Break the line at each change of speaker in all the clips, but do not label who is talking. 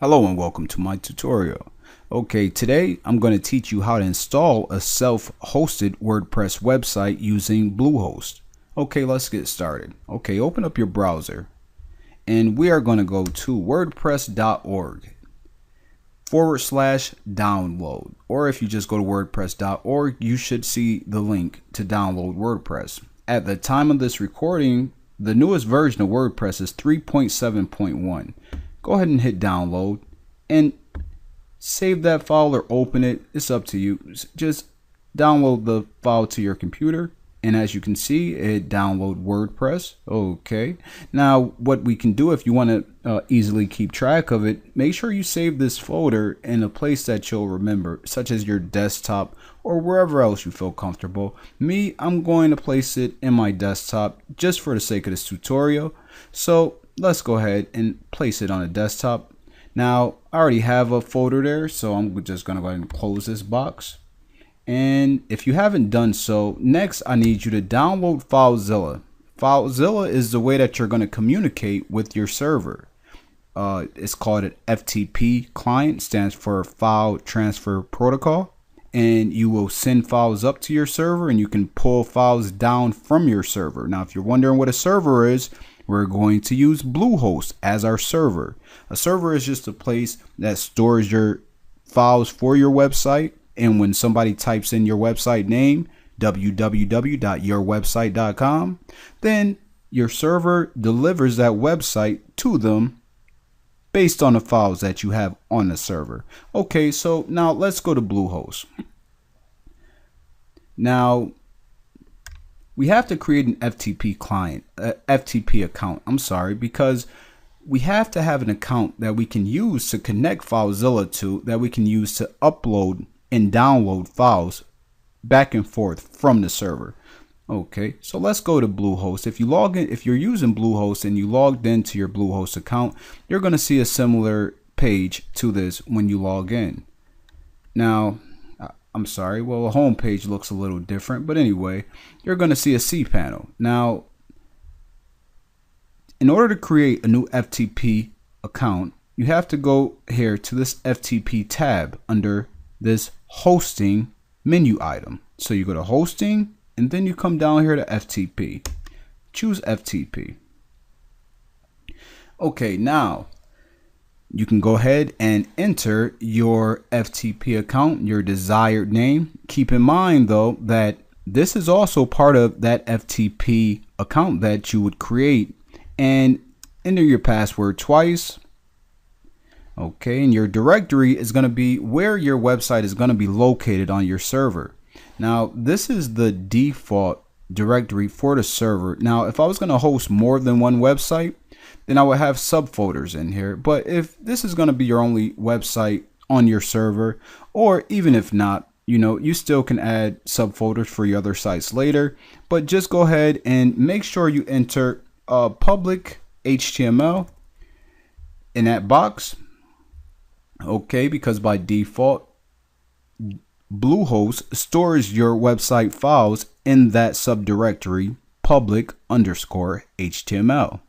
Hello and welcome to my tutorial. Okay, today I'm going to teach you how to install a self-hosted WordPress website using Bluehost. Okay, let's get started. Okay, open up your browser and we are going to go to wordpress.org/download, or if you just go to wordpress.org, you should see the link to download WordPress. At the time of this recording, the newest version of WordPress is 3.7.1. Go ahead and hit download and save that file or open it. It's up to you. Just download the file to your computer, and as you can see, it download WordPress. Okay, now what we can do, if you want to easily keep track of it, make sure you save this folder in a place that you'll remember, such as your desktop or wherever else you feel comfortable. Me, I'm going to place it in my desktop just for the sake of this tutorial. So let's go ahead and place it on a desktop. Now I already have a folder there, so I'm just going to go ahead and close this box. And if you haven't done so, next I need you to download FileZilla. FileZilla is the way that you're going to communicate with your server. It's called an FTP client, stands for File Transfer Protocol. And you will send files up to your server and you can pull files down from your server. Now, if you're wondering what a server is, we're going to use Bluehost as our server. A server is just a place that stores your files for your website. And when somebody types in your website name, www.yourwebsite.com, then your server delivers that website to them based on the files that you have on the server. Okay, so now let's go to Bluehost. Now we have to create an FTP client, FTP account. I'm sorry, because we have to have an account that we can use to connect FileZilla to, that we can use to upload and download files back and forth from the server. Okay, so let's go to Bluehost. If you log in, if you're using Bluehost and you logged into your Bluehost account, you're going to see a similar page to this when you log in. Now, I'm sorry, well, the home page looks a little different, but anyway, you're going to see a cPanel. Now, in order to create a new FTP account, you have to go here to this FTP tab under this hosting menu item. So you go to hosting and then you come down here to FTP. Choose FTP. Okay, now you can go ahead and enter your FTP account, your desired name. Keep in mind though that this is also part of that FTP account that you would create, and enter your password twice. Okay, and your directory is going to be where your website is going to be located on your server. Now, this is the default directory for the server. Now, if I was going to host more than one website, then I would have subfolders in here. But if this is going to be your only website on your server, or even if not, you still can add subfolders for your other sites later. But just go ahead and make sure you enter public HTML in that box. Okay, because by default, Bluehost stores your website files in that subdirectory public_HTML.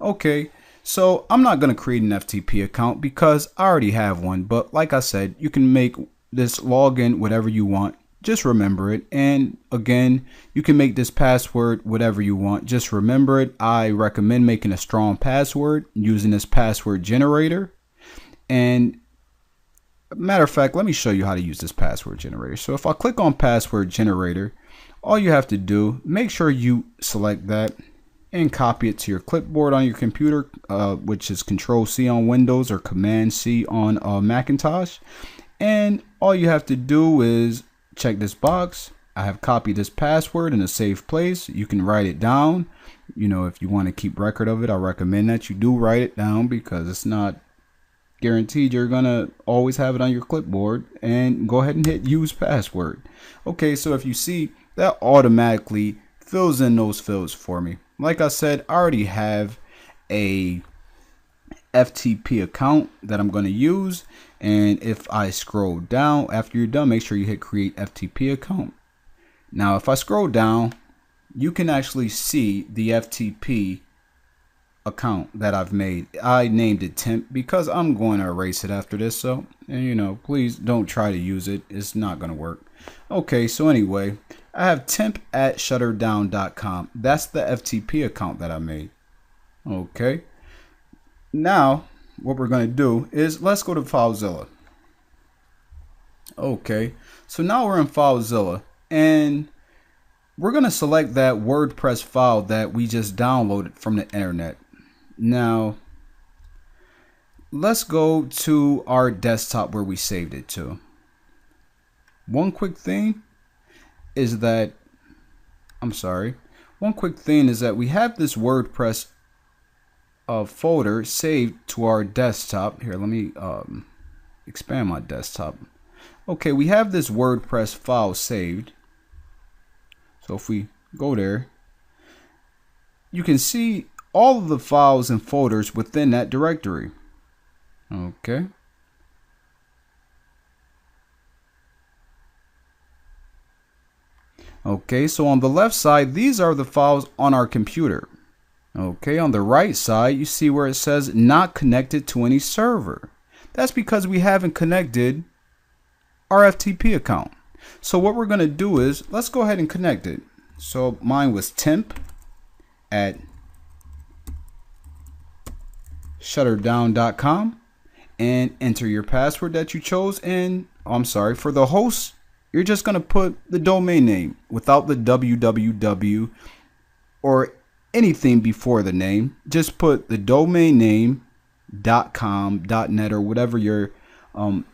Okay, so I'm not going to create an FTP account because I already have one, but like I said, you can make this login whatever you want. Just remember it. And again, you can make this password whatever you want. Just remember it. I recommend making a strong password using this password generator. And matter of fact, let me show you how to use this password generator. So if I click on password generator, all you have to do, make sure you select that and copy it to your clipboard on your computer, which is Control-C on Windows or Command-C on Macintosh. And all you have to do is check this box. I have copied this password in a safe place. You can write it down. If you want to keep record of it, I recommend that you do write it down because it's not guaranteed you're gonna always have it on your clipboard. And go ahead and hit use password. Okay, so if you see, that automatically fills in those fields for me. Like I said, I already have a FTP account that I'm going to use, and if I scroll down after you're done, make sure you hit create FTP account. Now if I scroll down, you can actually see the FTP account that I've made. I named it temp because I'm going to erase it after this. So, and you know, please don't try to use it. It's not going to work. Okay, so anyway, I have temp at shutterdown.com. That's the FTP account that I made. Okay. Now, what we're going to do is let's go to FileZilla. Okay, so now we're in FileZilla and we're going to select that WordPress file that we just downloaded from the internet. Now, let's go to our desktop where we saved it to. One quick thing is that, we have this WordPress folder saved to our desktop. Here, let me expand my desktop. Okay, we have this WordPress file saved. So if we go there, you can see all of the files and folders within that directory. Okay. Okay, so on the left side, these are the files on our computer. Okay, on the right side, you see where it says not connected to any server. That's because we haven't connected our FTP account. So what we're going to do is, let's go ahead and connect it. So mine was temp at shutterdown.com and enter your password that you chose. And for the host, you're just going to put the domain name without the www or anything before the name. Just put the domain name .com, .net, or whatever your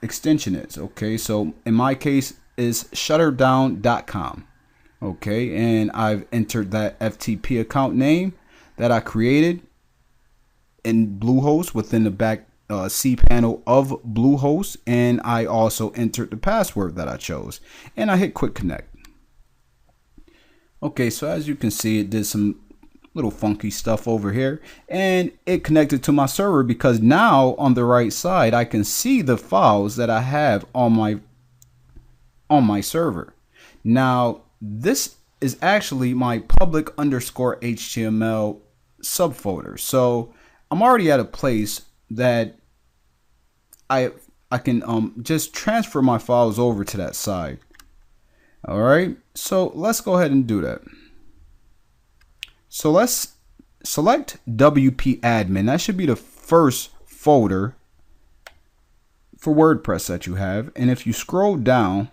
extension is. Okay, so in my case is shutterdown.com. Okay, and I've entered that FTP account name that I created in Bluehost within the back cPanel of Bluehost, and I also entered the password that I chose, and I hit quick connect. Okay, so as you can see, it did some little funky stuff over here, and it connected to my server because now on the right side I can see the files that I have on my server. Now this is actually my public_HTML subfolder, so I'm already at a place that I can just transfer my files over to that side. All right, so let's go ahead and do that. So let's select WP admin. That should be the first folder for WordPress that you have. And if you scroll down,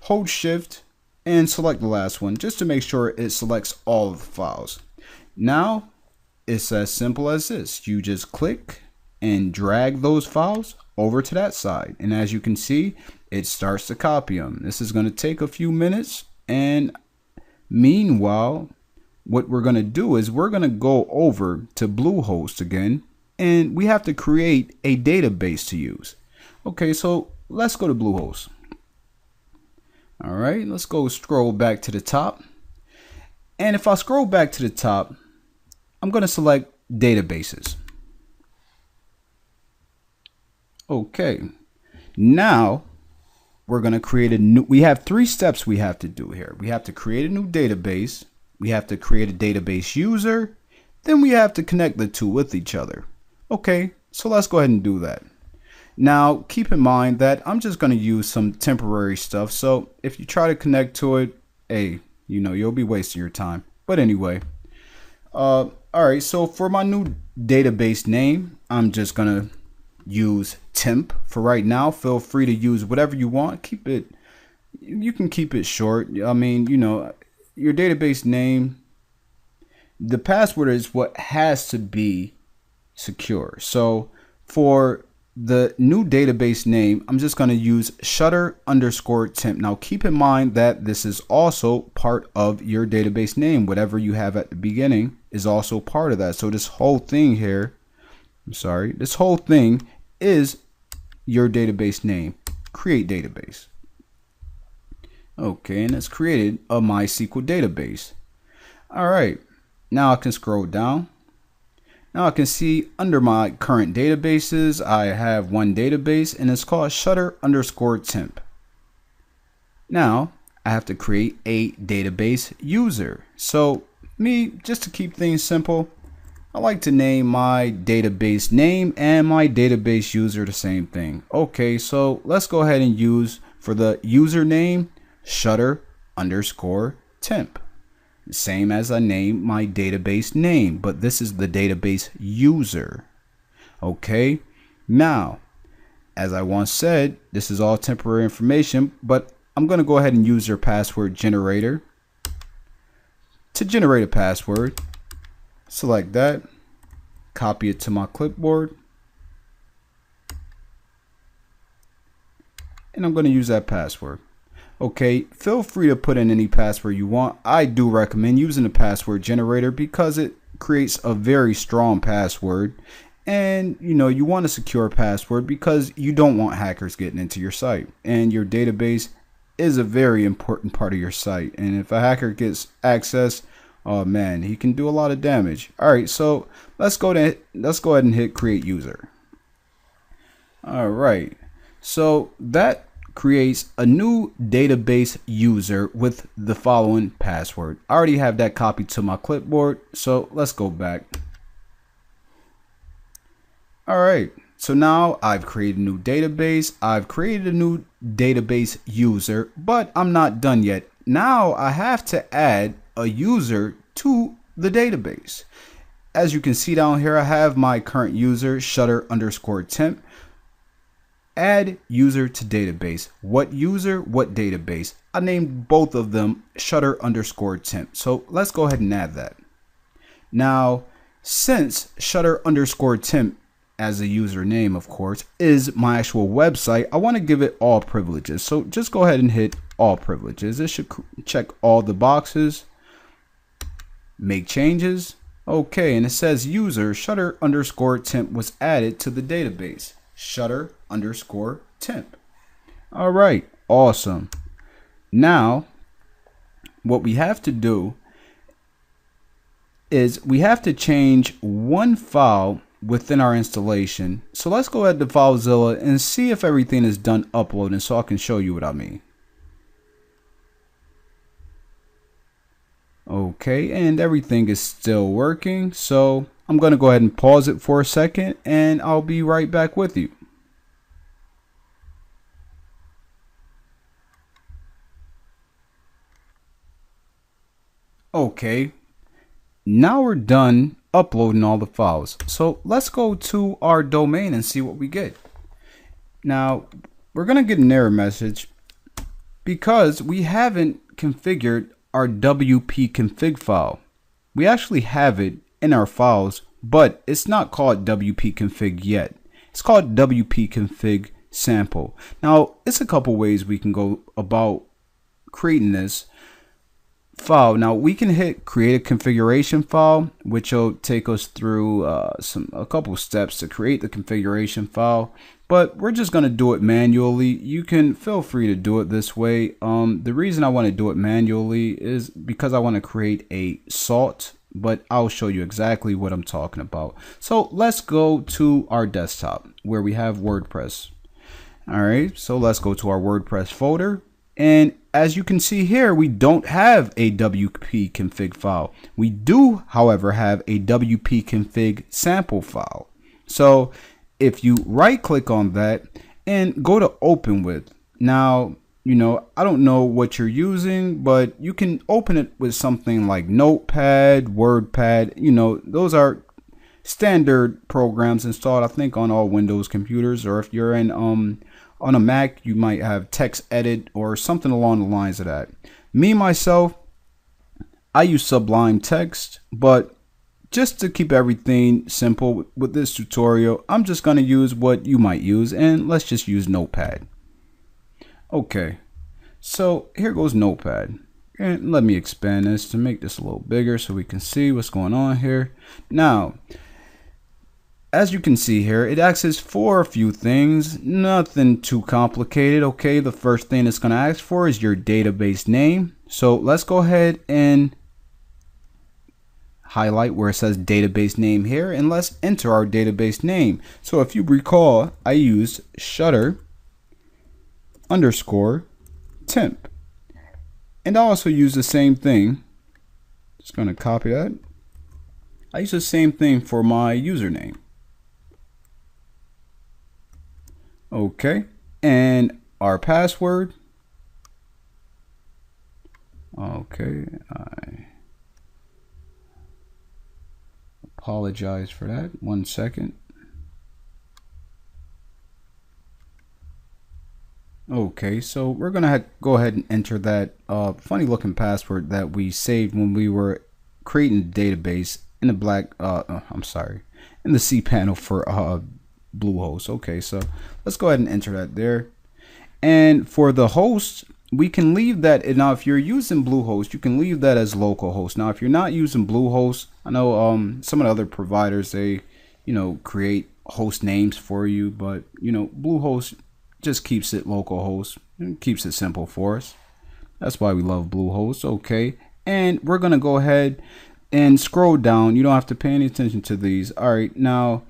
hold shift and select the last one just to make sure it selects all of the files. Now it's as simple as this. You just click and drag those files over to that side. And as you can see, it starts to copy them. This is going to take a few minutes. And meanwhile, what we're going to do is we're going to go over to Bluehost again, and we have to create a database to use. Okay, so let's go to Bluehost. All right, let's go scroll back to the top. And if I scroll back to the top, I'm going to select databases. Okay, now we're going to create a new, we have 3 steps we have to do here. We have to create a new database. We have to create a database user, then we have to connect the two with each other. Okay, so let's go ahead and do that. Now, keep in mind that I'm just going to use some temporary stuff. So if you try to connect to it, hey, you know, you'll be wasting your time. But anyway, all right, so for my new database name, I'm just going to use temp for right now. Feel free to use whatever you want. Keep it, you can keep it short. I mean, you know, your database name, the password is what has to be secure. So for the new database name, I'm just going to use shutter_temp. Now keep in mind that this is also part of your database name. Whatever you have at the beginning is also part of that. So this whole thing here, this whole thing is your database name. Create database. Okay, and it's created a MySQL database. All right, now I can scroll down. Now I can see under my current databases, I have one database and it's called shutter_temp. Now I have to create a database user. So just to keep things simple, I like to name my database name and my database user the same thing. Okay, so let's go ahead and use for the username shutter_temp. Same as I name my database name, but this is the database user. Okay, now, as I once said, this is all temporary information, but I'm going to go ahead and use your password generator. To generate a password, select that, copy it to my clipboard, and I'm going to use that password. Okay, feel free to put in any password you want. I do recommend using the password generator because it creates a very strong password, and you want a secure password because you don't want hackers getting into your site, and your database is a very important part of your site, and if a hacker gets access, oh man, he can do a lot of damage. All right, so let's go ahead and hit create user. All right, so that creates a new database user with the following password. I already have that copied to my clipboard, so let's go back. All right, so now I've created a new database. I've created a new database user, but I'm not done yet. Now I have to add a user to the database. As you can see down here, I have my current user shutter_temp. Add user to database. What user, what database? I named both of them shutter_temp. So let's go ahead and add that. Now, since shutter_temp as a username, of course, is my actual website, I want to give it all privileges. So just go ahead and hit all privileges. It should check all the boxes. Make changes. Okay, and it says user shutter_temp was added to the database. Shutter_temp. All right, awesome. Now, what we have to do is we have to change one file within our installation. So let's go ahead to FileZilla and see if everything is done uploading so I can show you what I mean. Okay, and everything is still working, so I'm going to go ahead and pause it for a second and I'll be right back with you. Okay, now we're done uploading all the files. So let's go to our domain and see what we get. Now, we're going to get an error message because we haven't configured our WP config file. We actually have it in our files, but it's not called WP config yet. It's called WP config sample. Now, it's a couple ways we can go about creating this file. Now, we can hit create a configuration file, which will take us through a couple steps to create the configuration file, but we're just going to do it manually. You can feel free to do it this way. The reason I want to do it manually is because I want to create a salt, but I'll show you exactly what I'm talking about. So let's go to our desktop where we have WordPress. All right, so let's go to our WordPress folder. And as you can see here, we don't have a WP config file. We do, however, have a WP config sample file. So if you right click on that and go to open with, now, I don't know what you're using, but you can open it with something like Notepad, WordPad. Those are standard programs installed, I think, on all Windows computers, or if you're in on a Mac, you might have TextEdit or something along the lines of that. Me, myself, I use Sublime Text, but just to keep everything simple with this tutorial, I'm just going to use what you might use, and let's just use Notepad. Okay, so here goes Notepad. And let me expand this to make this a little bigger so we can see what's going on here. Now, as you can see here, it asks for a few things, nothing too complicated. Okay, the first thing it's going to ask for is your database name. So let's go ahead and highlight where it says database name here, and let's enter our database name. So if you recall, I used shutter_temp, and I also use the same thing. Just going to copy that, I use the same thing for my username. Okay, and our password. Okay, I apologize for that. 1 second. Okay, so we're gonna go ahead and enter that funny looking password that we saved when we were creating the database in the in the cPanel for Bluehost. Okay, so let's go ahead and enter that there. And for the host, we can leave that. Now, if you're using Bluehost, you can leave that as localhost. Now, if you're not using Bluehost, I know some of the other providers, they create host names for you, but Bluehost just keeps it localhost and keeps it simple for us. That's why we love Bluehost. Okay, and we're gonna go ahead and scroll down. You don't have to pay any attention to these. All right, now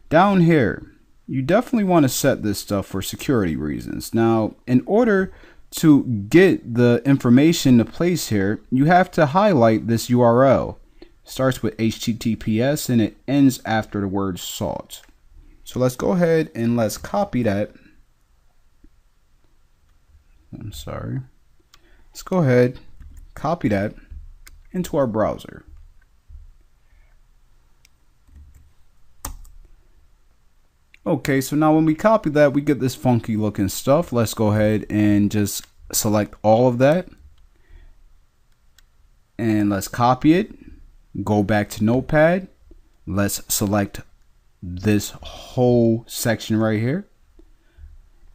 down here, you definitely want to set this stuff for security reasons. Now, in order to get the information to place here, you have to highlight this URL. It starts with HTTPS and it ends after the word salt. So let's go ahead and let's copy that. I'm sorry. Let's go ahead, copy that into our browser. Okay, so now when we copy that, we get this funky looking stuff. Let's go ahead and just select all of that. And let's copy it. Go back to Notepad. Let's select this whole section right here.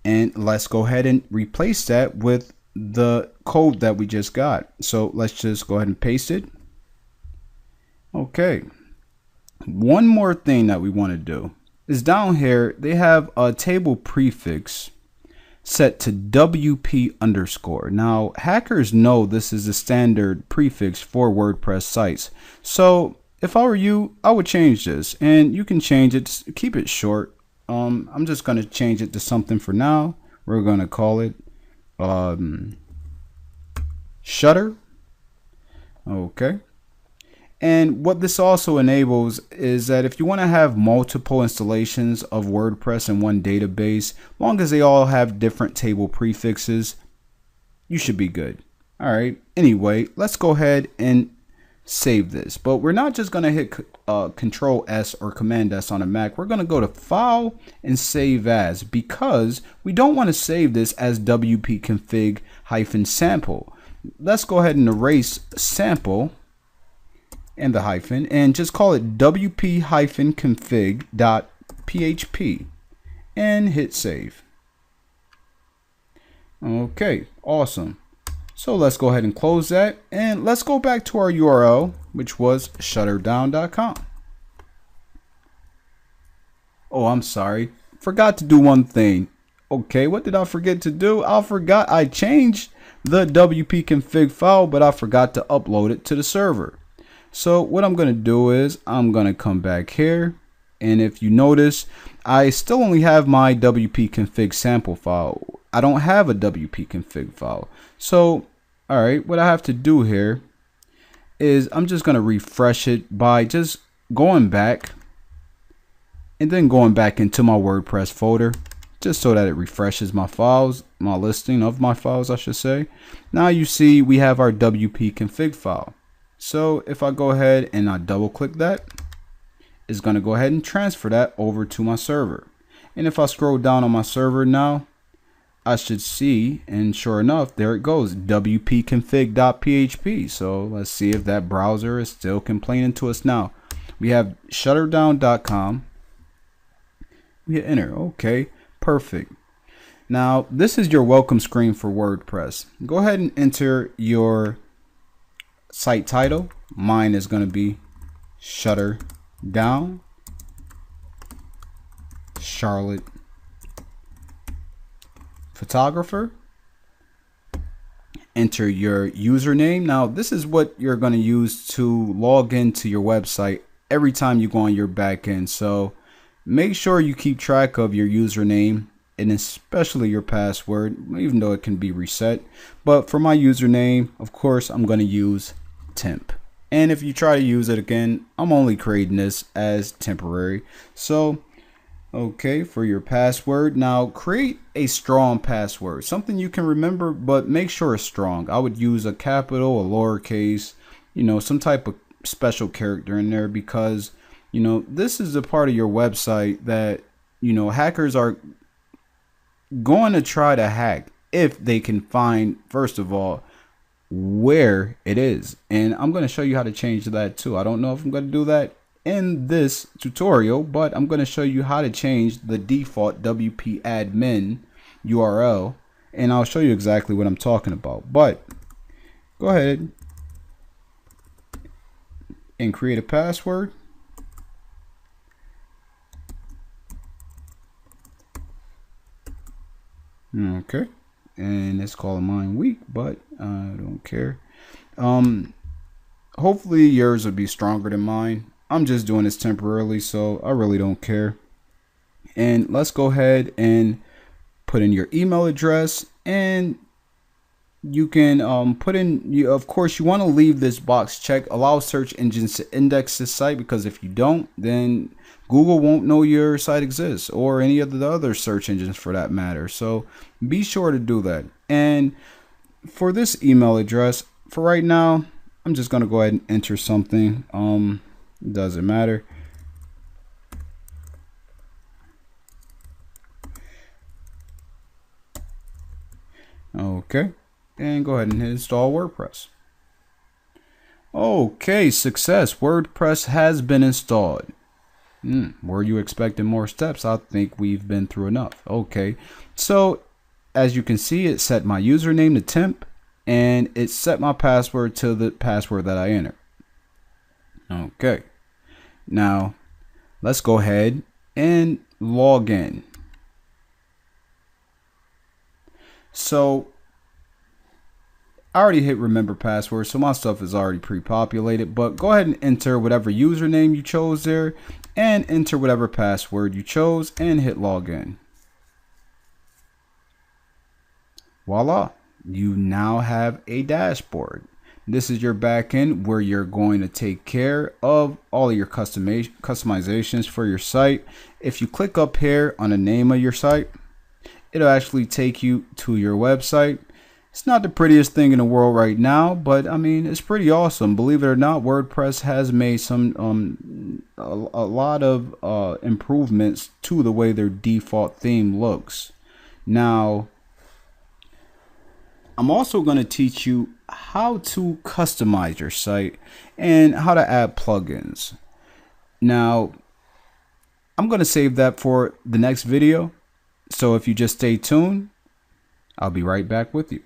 And let's go ahead and replace that with the code that we just got. So let's just go ahead and paste it. Okay. One more thing that we want to do is down here, they have a table prefix set to WP underscore. Now, hackers know this is a standard prefix for WordPress sites. So if I were you, I would change this, and you can change it, keep it short. I'm just going to change it to something for now. We're going to call it Shutter. Okay. And what this also enables is that if you want to have multiple installations of WordPress in one database, long as they all have different table prefixes, you should be good. All right. Anyway, let's go ahead and save this. But we're not just going to hit Control S or Command S on a Mac. We're going to go to File and Save As, because we don't want to save this as wp-config-sample. Let's go ahead and erase sample and the hyphen and just call it wp-config.php and hit save. Okay, awesome. So let's go ahead and close that, and let's go back to our URL, which was shutterdown.com. Oh, I'm sorry. Forgot to do one thing. Okay, what did I forget to do? I changed the WP config file, but I forgot to upload it to the server. So what I'm going to do is I'm going to come back here, and if you notice, I still only have my WP config sample file. I don't have a WP config file. So all right, what I have to do here is I'm just going to refresh it by just going back and then going back into my WordPress folder, just so that it refreshes my files, my listing of my files, I should say. Now you see we have our WP config file. So if I go ahead and I double click that, it's going to go ahead and transfer that over to my server. And if I scroll down on my server now, I should see, and sure enough, there it goes, wp-config.php. So let's see if that browser is still complaining to us now. We have shutterdown.com. We hit enter. Okay, perfect. Now, this is your welcome screen for WordPress. Go ahead and enter your site title. Mine is going to be Shutterdown Charlotte Photographer. Enter your username. Now, this is what you're going to use to log into your website every time you go on your back end. So make sure you keep track of your username and especially your password, even though it can be reset. But for my username, of course, I'm going to use temp. And if you try to use it again, I'm only creating this as temporary. So okay, for your password, now create a strong password, something you can remember, but make sure it's strong. I would use a capital, a lowercase, some type of special character in there, because this is a part of your website that hackers are going to try to hack if they can find, first of all, where it is. And I'm going to show you how to change that too. I don't know if I'm going to do that in this tutorial, but I'm going to show you how to change the default WP admin URL, and I'll show you exactly what I'm talking about. But go ahead and create a password. Okay, and let's call mine weak, but I don't care. Hopefully yours will be stronger than mine. I'm just doing this temporarily, so I really don't care. And let's go ahead and put in your email address, and you can put in, of course, you want to leave this box checked, allow search engines to index this site, because if you don't, then Google won't know your site exists, or any of the other search engines for that matter. So be sure to do that. And for this email address, for right now, I'm just going to go ahead and enter something. Doesn't matter. Okay, and go ahead and hit install WordPress. Okay, success. WordPress has been installed. Were you expecting more steps? I think we've been through enough. Okay, so as you can see, it set my username to temp, and it set my password to the password that I entered. Okay, now let's go ahead and log in. So I already hit remember password, so my stuff is already pre-populated, but go ahead and enter whatever username you chose there, and enter whatever password you chose, and hit login. Voila, you now have a dashboard. This is your backend where you're going to take care of all of your customizations for your site. If you click up here on the name of your site, it'll actually take you to your website. It's not the prettiest thing in the world right now, but I mean, it's pretty awesome. Believe it or not, WordPress has made some a lot of improvements to the way their default theme looks. Now, I'm also going to teach you how to customize your site and how to add plugins. Now, I'm going to save that for the next video. So if you just stay tuned, I'll be right back with you.